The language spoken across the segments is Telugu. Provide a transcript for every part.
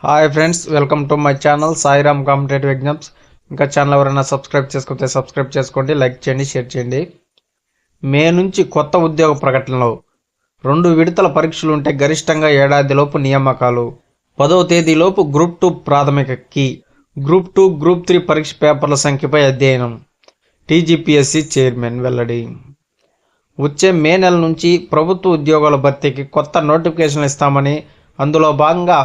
Hi friends, welcome to my channel Sairam competitive exams. ఇంకా ఛానల్ ఎవరైనా సబ్స్క్రైబ్ చేసుకుంటే సబ్స్క్రైబ్ చేసుకోండి, లైక్ చేయండి, షేర్ చేయండి. మే నుంచి కొత్త ఉద్యోగ ప్రకటనలు. 2 విడతల పరీక్షలు ఉంటే గరిష్టంగా ఏడాదిలోపు నియామకాలు. 10వ తేదీలోపు గ్రూప్ 2 ప్రాథమిక కీ. గ్రూప్ 2, గ్రూప్ 3 పరీక్ష పేపర్ల సంఖ్యపై అధ్యయనం. టీజీపీఎస్సీ చైర్మన్ వెల్లడి. వచ్చే మే నెల నుంచి ప్రభుత్వ ఉద్యోగాల భర్తీకి కొత్త నోటిఫికేషన్లు ఇస్తామని, అందులో భాగంగా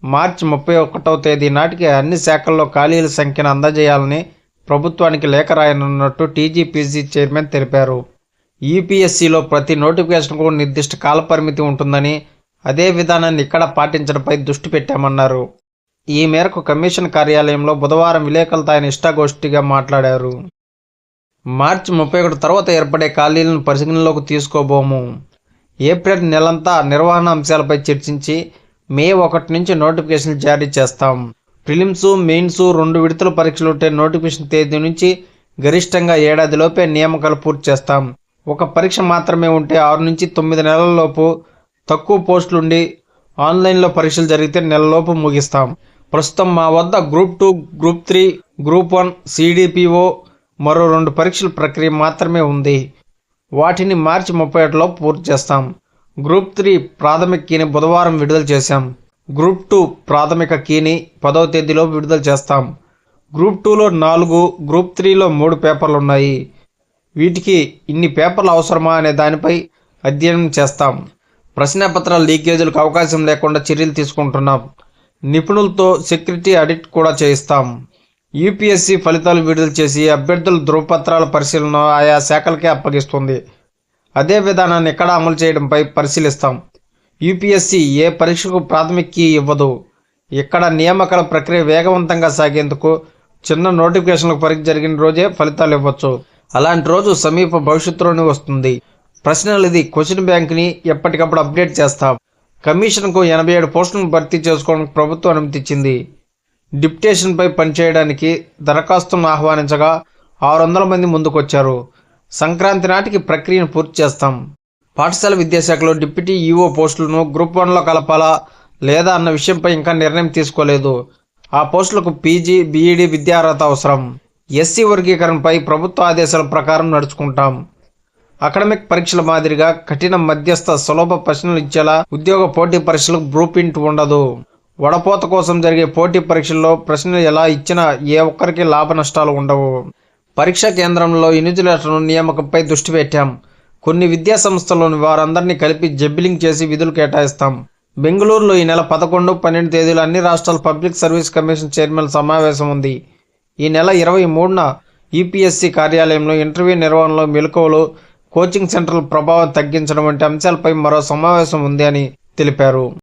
మార్చి 31వ తేదీ నాటికి అన్ని శాఖల్లో ఖాళీల సంఖ్యను అందజేయాలని ప్రభుత్వానికి లేఖ రాయనున్నట్టు టీజీపీసీ చైర్మన్ తెలిపారు. యూపీఎస్సీలో ప్రతి నోటిఫికేషన్కు నిర్దిష్ట కాలపరిమితి ఉంటుందని, అదే విధానాన్ని ఇక్కడ పాటించడంపై దృష్టి పెట్టామన్నారు. ఈ మేరకు కమిషన్ కార్యాలయంలో బుధవారం విలేకరులతో ఆయన ఇష్టాగోష్ఠిగా మాట్లాడారు. మార్చి 31 తర్వాత ఏర్పడే ఖాళీలను పరిగణలోకి తీసుకోబోము. ఏప్రిల్ నెలంతా నిర్వహణ అంశాలపై చర్చించి మే 1 నుంచి నోటిఫికేషన్లు జారీ చేస్తాం. ప్రిలిమ్స్, మెయిన్స్ 2 విడతల పరీక్షలుంటే నోటిఫికేషన్ తేదీ నుంచి గరిష్టంగా ఏడాదిలోపే నియామకాలు పూర్తి చేస్తాం. ఒక పరీక్ష మాత్రమే ఉంటే 6 నుంచి 9 నెలలలోపు, తక్కువ పోస్టులుండి ఆన్లైన్లో పరీక్షలు జరిగితే నెలలోపు ముగిస్తాం. ప్రస్తుతం మా వద్ద గ్రూప్ 2, గ్రూప్ 3, గ్రూప్ 1, సిడిపిఓ మరో 2 పరీక్షల ప్రక్రియ మాత్రమే ఉంది. వాటిని మార్చి 31లోపు పూర్తి చేస్తాం. గ్రూప్ 3 ప్రాథమిక కీని బుధవారం విడుదల చేశాం. గ్రూప్ 2 ప్రాథమిక కీని 10వ తేదీలోపు విడుదల చేస్తాం. గ్రూప్ 2లో 4, గ్రూప్ 3లో 3 పేపర్లు ఉన్నాయి. వీటికి ఇన్ని పేపర్లు అవసరమా అనే దానిపై అధ్యయనం చేస్తాం. ప్రశ్నాపత్రాల లీకేజీలకు అవకాశం లేకుండా చర్యలు తీసుకుంటున్నాం. నిపుణులతో సెక్యూరిటీ ఆడిట్ కూడా చేయిస్తాం. యూపీఎస్సీ ఫలితాలు విడుదల చేసి అభ్యర్థుల ధృవపత్రాల పరిశీలన ఆయా శాఖలకే అప్పగిస్తుంది. అదే విధానాన్ని ఎక్కడ అమలు చేయడంపై పరిశీలిస్తాం. యూపీఎస్సీ ఏ పరీక్షకు ప్రాథమిక కీ ఇవ్వదు. ఇక్కడ నియామకాల ప్రక్రియ వేగవంతంగా సాగేందుకు చిన్న నోటిఫికేషన్లకు పరీక్ష జరిగిన రోజే ఫలితాలు ఇవ్వచ్చు. అలాంటి రోజు సమీప భవిష్యత్తులోనే వస్తుంది. ప్రశ్నలది క్వశ్చన్ బ్యాంక్ని ఎప్పటికప్పుడు అప్డేట్ చేస్తాం. కమిషన్కు 87 పోస్టులను భర్తీ చేసుకోవడానికి ప్రభుత్వం అనుమతిచ్చింది. డిప్యుటేషన్పై పనిచేయడానికి దరఖాస్తులను ఆహ్వానించగా 600 మంది ముందుకొచ్చారు. సంక్రాంతి నాటికి ప్రక్రియను పూర్తి చేస్తాం. పాఠశాల విద్యాశాఖలో డిప్యూటీ ఈఓ పోస్టులను గ్రూప్ 1లో కలపాలా లేదా అన్న విషయంపై ఇంకా నిర్ణయం తీసుకోలేదు. ఆ పోస్టులకు పీజీ, బీఈడీ విద్యార్హత అవసరం. ఎస్సీ వర్గీకరణపై ప్రభుత్వ ఆదేశాల ప్రకారం నడుచుకుంటాం. అకాడమిక్ పరీక్షల మాదిరిగా కఠిన, మధ్యస్థ, సులభ ప్రశ్నలు ఇచ్చేలా ఉద్యోగ పోటీ పరీక్షలకు బ్లూ ప్రింట్ ఉండదు. వడపోత కోసం జరిగే పోటీ పరీక్షల్లో ప్రశ్నలు ఎలా ఇచ్చినా ఏ ఒక్కరికి లాభ నష్టాలు ఉండవు. పరీక్షా కేంద్రంలో ఇన్విజిలేటర్ల నియామకంపై దృష్టి పెట్టాం. కొన్ని విద్యా సంస్థల్లోని వారందరినీ కలిపి జబ్బిలింగ్ చేసి విధులు కేటాయిస్తాం. బెంగళూరులో ఈ నెల 11, 12 తేదీలు అన్ని రాష్ట్రాల పబ్లిక్ సర్వీస్ కమిషన్ చైర్మన్ సమావేశం ఉంది. ఈ నెల 23న యూపీఎస్సీ కార్యాలయంలో ఇంటర్వ్యూ నిర్వహణలో మెలకువలు, కోచింగ్ సెంటర్ల ప్రభావం తగ్గించడం వంటి అంశాలపై మరో సమావేశం ఉంది అని తెలిపారు.